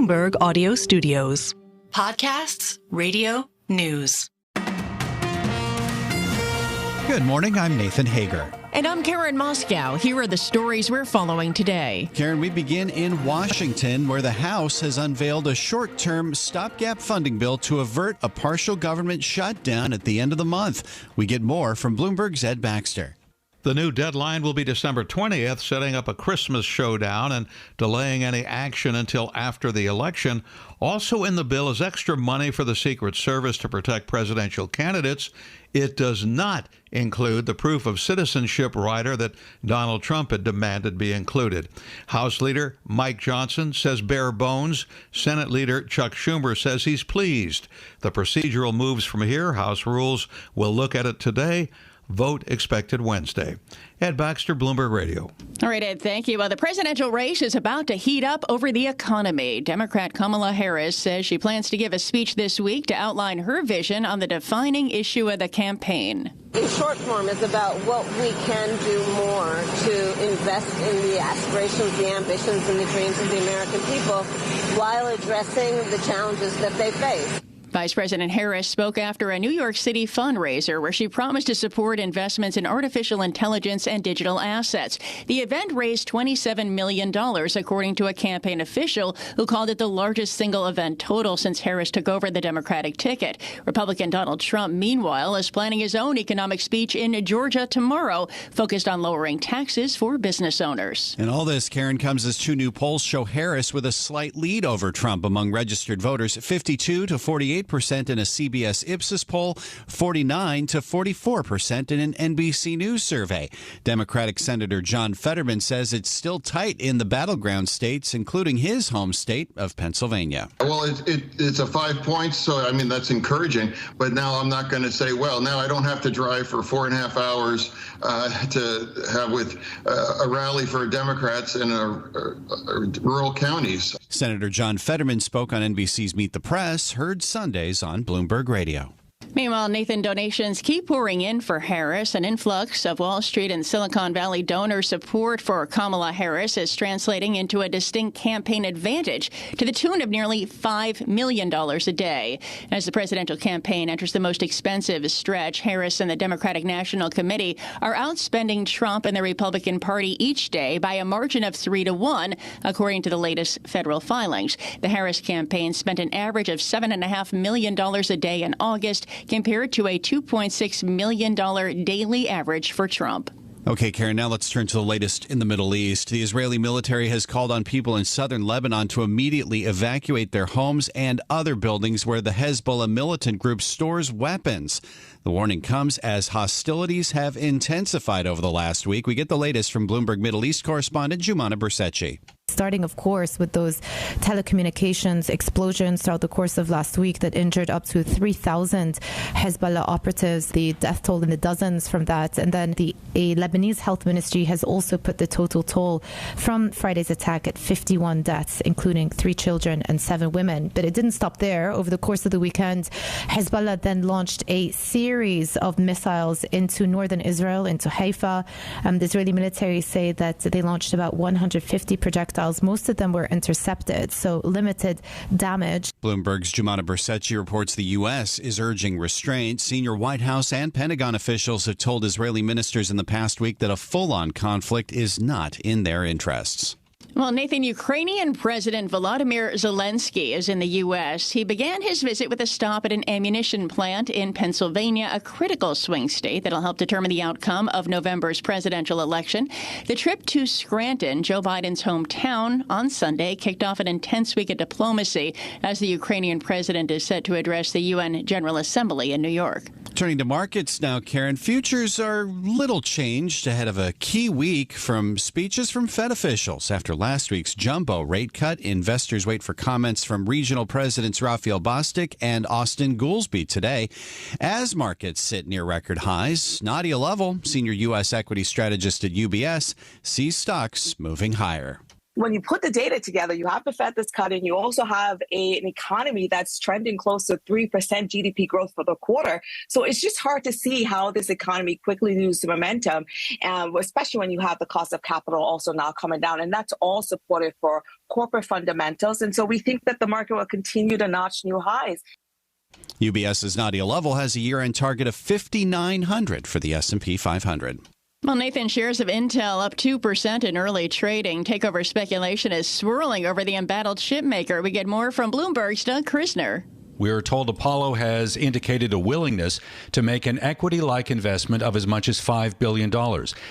Bloomberg Audio Studios. Podcasts, radio, news. Good morning, I'm Nathan Hager. And I'm Karen Moscow. Here are the stories we're following today. Karen, we begin in Washington, where the House has unveiled a short-term stopgap funding bill to avert a partial government shutdown at the end of the month. We get more from Bloomberg's Ed Baxter. The new deadline will be December 20th, setting up a Christmas showdown and delaying any action until after the election. Also in the bill is extra money for the Secret Service to protect presidential candidates. It does not include the proof of citizenship rider that Donald Trump had demanded be included. House Leader Mike Johnson says bare bones. Senate Leader Chuck Schumer says he's pleased. The procedural moves from here. House rules will look at it today. Vote expected Wednesday. Ed Baxter, Bloomberg Radio. All right, Ed, thank you. Well, the presidential race is about to heat up over the economy. Democrat Kamala Harris says she plans to give a speech this week to outline her vision on the defining issue of the campaign. In short form, it's about what we can do more to invest in the aspirations, the ambitions, and the dreams of the American people while addressing the challenges that they face. Vice President Harris spoke after a New York City fundraiser where she promised to support investments in artificial intelligence and digital assets. The event raised $27 million, according to a campaign official who called it the largest single event total since Harris took over the Democratic ticket. Republican Donald Trump, meanwhile, is planning his own economic speech in Georgia tomorrow, focused on lowering taxes for business owners. And all this, Karen, comes as two new polls show Harris with a slight lead over Trump among registered voters, 52 to 48% in a CBS Ipsos poll, 49 to 44% in an NBC News survey. Democratic Senator John Fetterman says it's still tight in the battleground states, including his home state of Pennsylvania. Well, it's a 5 points, so I mean that's encouraging. But now I'm not going to say, well, now I don't have to drive for 4.5 hours to have with a rally for Democrats in rural counties. Senator John Fetterman spoke on NBC's Meet the Press, heard Sundays on Bloomberg Radio. Meanwhile, Nathan, donations keep pouring in for Harris. An influx of Wall Street and Silicon Valley donor support for Kamala Harris is translating into a distinct campaign advantage to the tune of nearly $5 million a day. As the presidential campaign enters the most expensive stretch, Harris and the Democratic National Committee are outspending Trump and the Republican Party each day by a margin of 3-1, according to the latest federal filings. The Harris campaign spent an average of $7.5 million a day in August, compared to a $2.6 million daily average for Trump. Okay, Karen, now let's turn to the latest in the Middle East. The Israeli military has called on people in southern Lebanon to immediately evacuate their homes and other buildings where the Hezbollah militant group stores weapons. The warning comes as hostilities have intensified over the last week. We get the latest from Bloomberg Middle East correspondent Jumana Bersecci. Starting, of course, with those telecommunications explosions throughout the course of last week that injured up to 3,000 Hezbollah operatives, the death toll in the dozens from that. And then the Lebanese health ministry has also put the total toll from Friday's attack at 51 deaths, including 3 children and 7 women. But it didn't stop there. Over the course of the weekend, Hezbollah then launched a series of missiles into northern Israel, into Haifa. The Israeli military say that they launched about 150 projectiles. Most of them were intercepted, so limited damage. Bloomberg's Jumana Bersecci reports the U.S. is urging restraint. Senior White House and Pentagon officials have told Israeli ministers in the past week that a full-on conflict is not in their interests. Well, Nathan, Ukrainian President Volodymyr Zelensky is in the U.S. He began his visit with a stop at an ammunition plant in Pennsylvania, a critical swing state that'll help determine the outcome of November's presidential election. The trip to Scranton, Joe Biden's hometown, on Sunday kicked off an intense week of diplomacy as the Ukrainian president is set to address the UN General Assembly in New York. Turning to markets now, Karen, futures are little changed ahead of a key week from speeches from Fed officials. After last week's jumbo rate cut, investors wait for comments from regional presidents Raphael Bostic and Austin Goolsbee today. As markets sit near record highs, Nadia Lovell, senior U.S. equity strategist at UBS, sees stocks moving higher. when you put the data together, you have the Fed that's cutting. You also have an economy that's trending close to 3% GDP growth for the quarter. So it's just hard to see how this economy quickly loses momentum, especially when you have the cost of capital also now coming down. And that's all supportive for corporate fundamentals. And so we think that the market will continue to notch new highs. UBS's Nadia Lovell has a year-end target of 5,900 for the S&P 500. Well, Nathan, shares of Intel up 2% in early trading. Takeover speculation is swirling over the embattled chipmaker. We get more from Bloomberg's Doug Krisner. We are told Apollo has indicated a willingness to make an equity-like investment of as much as $5 billion.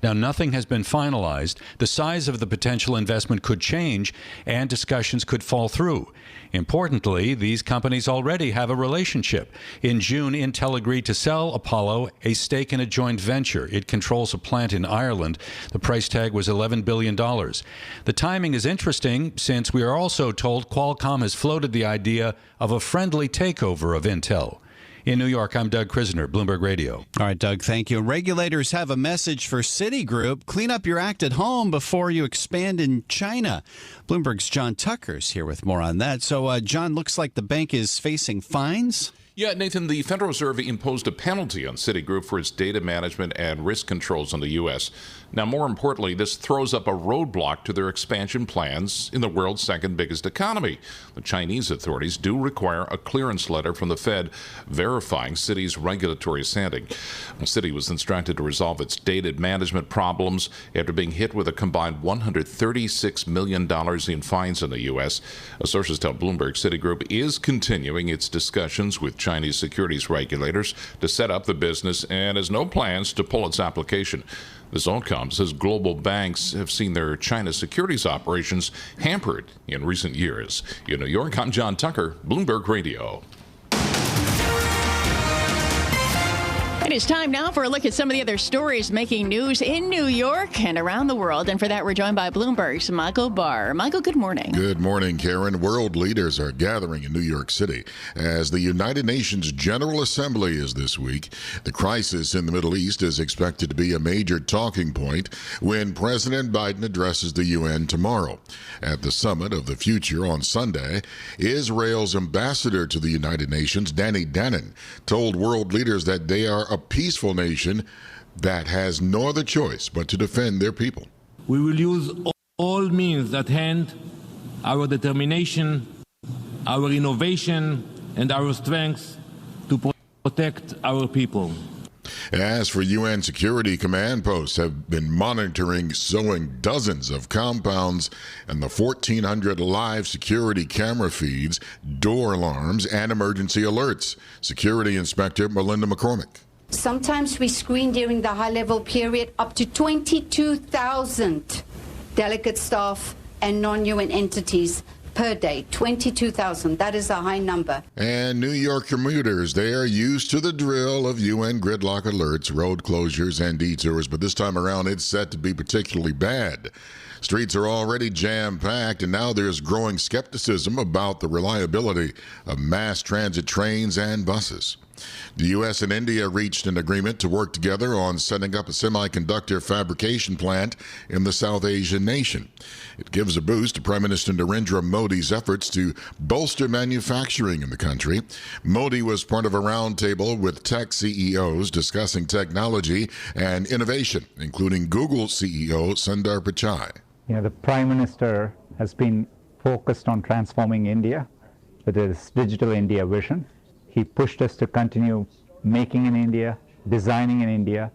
Now, nothing has been finalized. The size of the potential investment could change, and discussions could fall through. Importantly, these companies already have a relationship. In June, Intel agreed to sell Apollo a stake in a joint venture. It controls a plant in Ireland. The price tag was $11 billion. The timing is interesting since we are also told Qualcomm has floated the idea of a friendly takeover of Intel. In New York, I'm Doug Krisner, Bloomberg Radio. All right, Doug, thank you. Regulators have a message for Citigroup. Clean up your act at home before you expand in China. Bloomberg's John Tucker's here with more on that. So, John, looks like the bank is facing fines? Yeah, Nathan, the Federal Reserve imposed a penalty on Citigroup for its data management and risk controls in the U.S. Now, more importantly, this throws up a roadblock to their expansion plans in the world's second biggest economy. The Chinese authorities do require a clearance letter from the Fed verifying Citi's regulatory standing. Citi was instructed to resolve its data management problems after being hit with a combined $136 million in fines in the U.S. Sources tell Bloomberg Citigroup is continuing its discussions with Chinese securities regulators to set up the business and has no plans to pull its application. This all comes as global banks have seen their China securities operations hampered in recent years. In New York, I'm John Tucker, Bloomberg Radio. It is time now for a look at some of the other stories making news in New York and around the world. And for that, we're joined by Bloomberg's Michael Barr. Michael, good morning. Good morning, Karen. World leaders are gathering in New York City as the United Nations General Assembly is this week. The crisis in the Middle East is expected to be a major talking point when President Biden addresses the UN tomorrow. At the Summit of the Future on Sunday, Israel's ambassador to the United Nations, Danny Danon, told world leaders that they are a peaceful nation that has no other choice but to defend their people. We will use all means at hand, our determination, our innovation, and our strength to protect our people. As for UN security command posts have been monitoring sowing dozens of compounds and the 1,400 live security camera feeds, door alarms, and emergency alerts. Security Inspector Melinda McCormick. Sometimes we screen during the high-level period up to 22,000 delegate staff and non-UN entities per day. 22,000. That is a high number. And New York commuters, they are used to the drill of UN gridlock alerts, road closures, and detours, but this time around it's set to be particularly bad. Streets are already jam-packed, and now there's growing skepticism about the reliability of mass transit trains and buses. The U.S. and India reached an agreement to work together on setting up a semiconductor fabrication plant in the South Asian nation. It gives a boost to Prime Minister Narendra Modi's efforts to bolster manufacturing in the country. Modi was part of a roundtable with tech CEOs discussing technology and innovation, including Google CEO Sundar Pichai. The Prime Minister has been focused on transforming India with his Digital India vision. He pushed us to continue making in India, designing in India.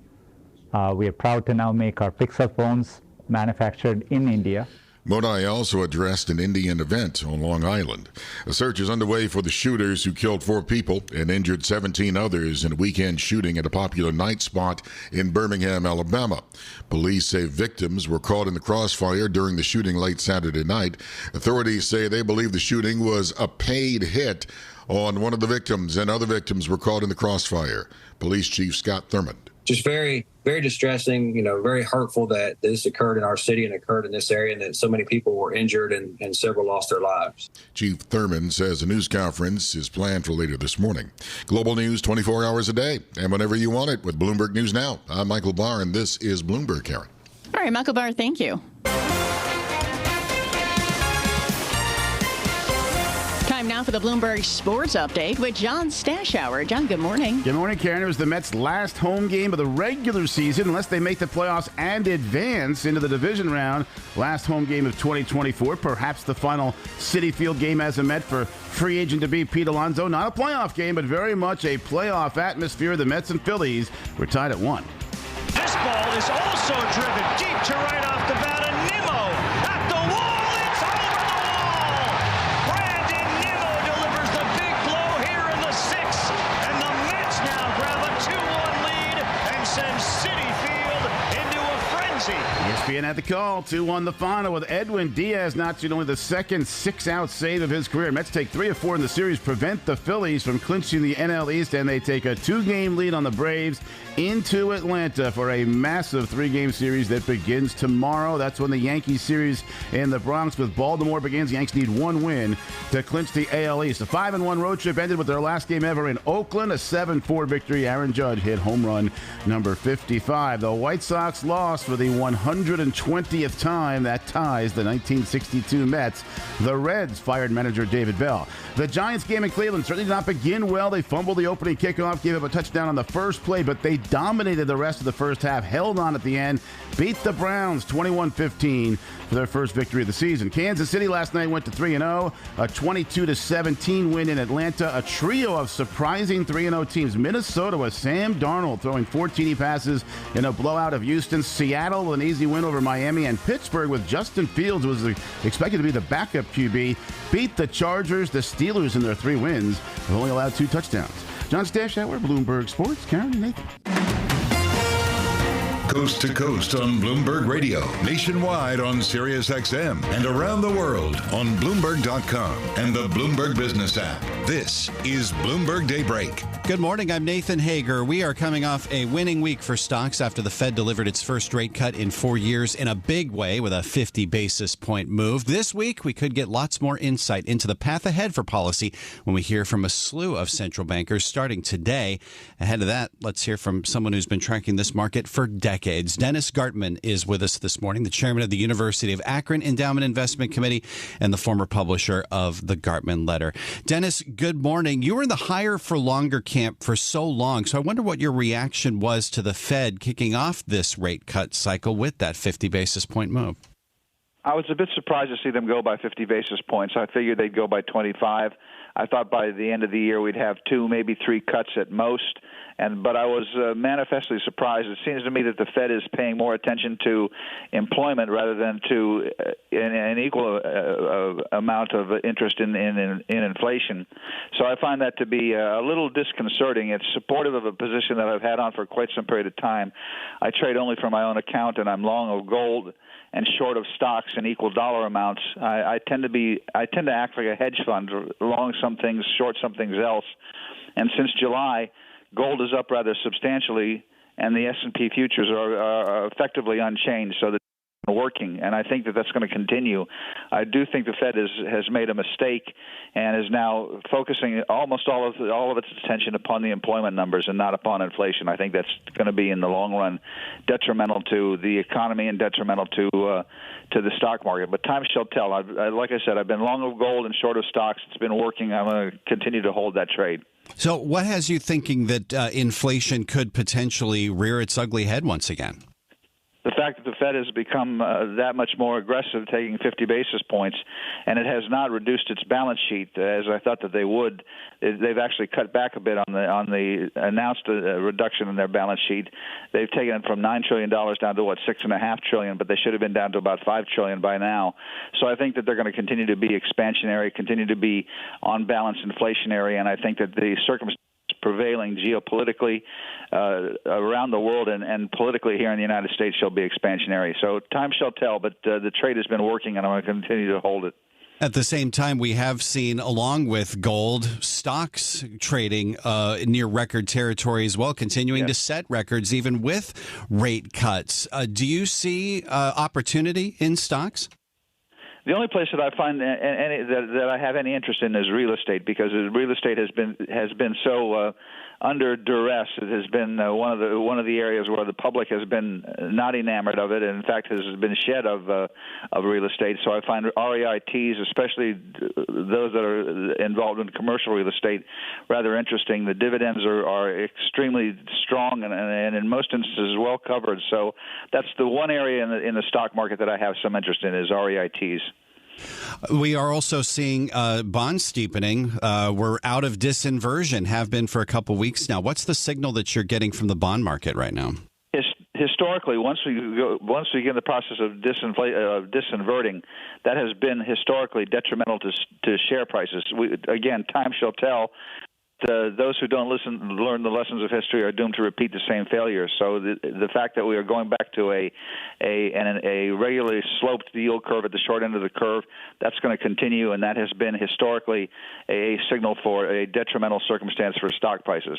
We are proud to now make our Pixel phones manufactured in India. Modi also addressed an Indian event on Long Island. A search is underway for the shooters who killed 4 people and injured 17 others in a weekend shooting at a popular night spot in Birmingham, Alabama. Police say victims were caught in the crossfire during the shooting late Saturday night. Authorities say they believe the shooting was a paid hit on one of the victims, and other victims were caught in the crossfire. Police Chief Scott Thurmond. Just very, very distressing, very hurtful that this occurred in our city and occurred in this area and that so many people were injured and several lost their lives. Chief Thurmond says a news conference is planned for later this morning. Global news 24 hours a day and whenever you want it with Bloomberg News Now. I'm Michael Barr, and this is Bloomberg, Karen. All right, Michael Barr, thank you. for the Bloomberg Sports Update with John Stashower. John, good morning. Good morning, Karen. It was the Mets' last home game of the regular season, unless they make the playoffs and advance into the division round. Last home game of 2024, perhaps the final Citi Field game as a Met for free agent to be Pete Alonso. Not a playoff game, but very much a playoff atmosphere. The Mets and Phillies were tied at 1. This ball is also driven deep to right off the bat. And Nimmo at the wall. It's over the wall. Brandon Nimmo delivers the big blow here in the 6th. And the Mets now grab a 2-1 lead and send Citi Field into a frenzy. ESPN had the call. 2-1 the final with Edwin Diaz notching only the second 6-out save of his career. Mets take 3 of 4 in the series, prevent the Phillies from clinching the NL East, and they take a 2-game lead on the Braves into Atlanta for a massive 3-game series that begins tomorrow. That's when the Yankees series in the Bronx with Baltimore begins. The Yankees need 1 win to clinch the AL East. A 5-1 road trip ended with their last game ever in Oakland, a 7-4 victory. Aaron Judge hit home run number 55. The White Sox lost for the 120th time. That ties the 1962 Mets. The Reds fired manager David Bell. The Giants game in Cleveland certainly did not begin well. They fumbled the opening kickoff, gave up a touchdown on the first play, but they dominated the rest of the first half, held on at the end, beat the Browns 21-15 for their first victory of the season. Kansas City last night went to 3-0, a 22-17 win in Atlanta, a trio of surprising 3-0 teams. Minnesota with Sam Darnold throwing 14 passes in a blowout of Houston. Seattle an easy win over Miami, and Pittsburgh with Justin Fields, who was expected to be the backup QB, beat the Chargers. The Steelers in their 3 wins have only allowed 2 touchdowns. John Stashower, Bloomberg Sports. Karen and Nathan. Coast to coast on Bloomberg Radio, nationwide on Sirius XM, and around the world on Bloomberg.com and the Bloomberg Business app. This is Bloomberg Daybreak. Good morning. I'm Nathan Hager. We are coming off a winning week for stocks after the Fed delivered its first rate cut in 4 years in a big way with a 50 basis point move. This week, we could get lots more insight into the path ahead for policy when we hear from a slew of central bankers starting today. Ahead of that, let's hear from someone who's been tracking this market for decades. Dennis Gartman is with us this morning, the chairman of the University of Akron Endowment Investment Committee and the former publisher of the Gartman Letter. Dennis, good morning. You were in the higher for longer camp for so long, so I wonder what your reaction was to the Fed kicking off this rate cut cycle with that 50 basis point move. I was a bit surprised to see them go by 50 basis points. I figured they'd go by 25. I thought by the end of the year we'd have 2, maybe 3 cuts at most. But I was manifestly surprised. It seems to me that the Fed is paying more attention to employment rather than to an equal amount of interest in inflation. So I find that to be a little disconcerting. It's supportive of a position that I've had on for quite some period of time. I trade only for my own account, and I'm long of gold and short of stocks in equal dollar amounts. I tend to act like a hedge fund, long some things, short some things else. And since July, gold is up rather substantially, and the S&P futures are effectively unchanged, so that's working, and I think that that's going to continue. I do think the Fed has made a mistake and is now focusing almost all of its attention upon the employment numbers and not upon inflation. I think that's going to be in the long run detrimental to the economy and detrimental to the stock market. But time shall tell. Like I said, I've been long of gold and short of stocks. It's been working. I'm going to continue to hold that trade. So what has you thinking that inflation could potentially rear its ugly head once again? The fact that the Fed has become that much more aggressive, taking 50 basis points, and it has not reduced its balance sheet as I thought that they would. They've actually cut back a bit on the announced reduction in their balance sheet. They've taken it from $9 trillion down to $6.5 trillion, but they should have been down to about $5 trillion by now. So I think that they're going to continue to be expansionary, continue to be on balance inflationary, and I think that the circumstances prevailing geopolitically around the world and politically here in the United States shall be expansionary. So time shall tell, but the trade has been working, and I'm going to continue to hold it. At the same time, we have seen, along with gold, stocks trading near record territory as well, continuing to set records even with rate cuts. Do you see opportunity in stocks? The only place that I find that I have any interest in is real estate, because real estate has been so under duress. It has been one of the areas where the public has been not enamored of it, and in fact has been shed of real estate. So I find REITs, especially those that are involved in commercial real estate, rather interesting. The dividends are extremely strong and in most instances well covered. So that's the one area in the stock market that I have some interest in is REITs. We are also seeing bond steepening. We're out of disinversion, have been for a couple weeks now. What's the signal that you're getting from the bond market right now? Historically, once we get in the process of disinverting, that has been historically detrimental to share prices. Again, time shall tell. Those who don't learn the lessons of history are doomed to repeat the same failures. So the fact that we are going back to a regularly sloped yield curve at the short end of the curve, that's going to continue, and that has been historically a signal for a detrimental circumstance for stock prices.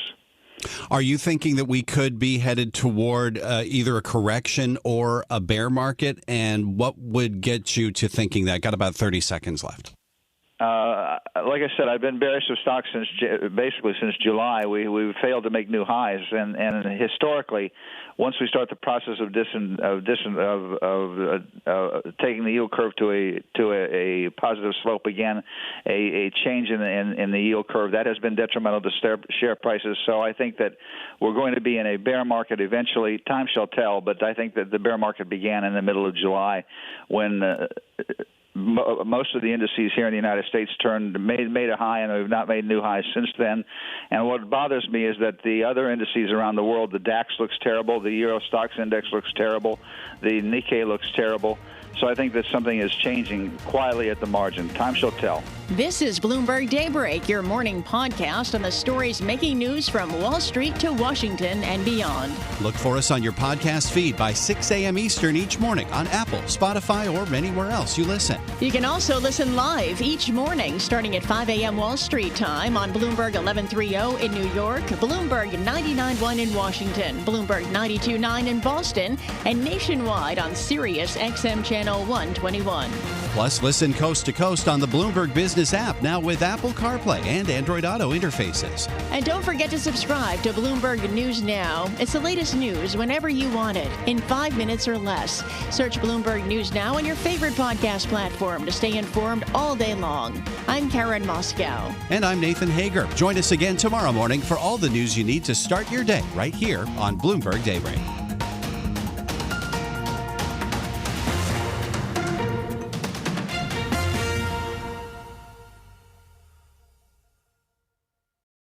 Are you thinking that we could be headed toward either a correction or a bear market? And what would get you to thinking that? Got about 30 seconds left. Like I said, I've been bearish of stocks since July. We've failed to make new highs, and historically, once we start the process of taking the yield curve to a positive slope again, a change in the yield curve, that has been detrimental to share prices. So I think that we're going to be in a bear market eventually. Time shall tell, but I think that the bear market began in the middle of July when most of the indices here in the United States made a high, and we've not made new highs since then. And what bothers me is that the other indices around the world, the DAX looks terrible, the Euro Stocks Index looks terrible, the Nikkei looks terrible. So I think that something is changing quietly at the margin. Time shall tell. This is Bloomberg Daybreak, your morning podcast on the stories making news from Wall Street to Washington and beyond. Look for us on your podcast feed by 6 a.m. Eastern each morning on Apple, Spotify, or anywhere else you listen. You can also listen live each morning starting at 5 a.m. Wall Street time on Bloomberg 1130 in New York, Bloomberg 99.1 in Washington, Bloomberg 92.9 in Boston, and nationwide on Sirius XM Channel 121. Plus, listen coast to coast on the Bloomberg Business app, now with Apple CarPlay and Android Auto interfaces. And don't forget to subscribe to Bloomberg News Now. It's the latest news whenever you want it, in 5 minutes or less. Search Bloomberg News Now on your favorite podcast platform to stay informed all day long. I'm Karen Moscow. And I'm Nathan Hager. Join us again tomorrow morning for all the news you need to start your day right here on Bloomberg Daybreak.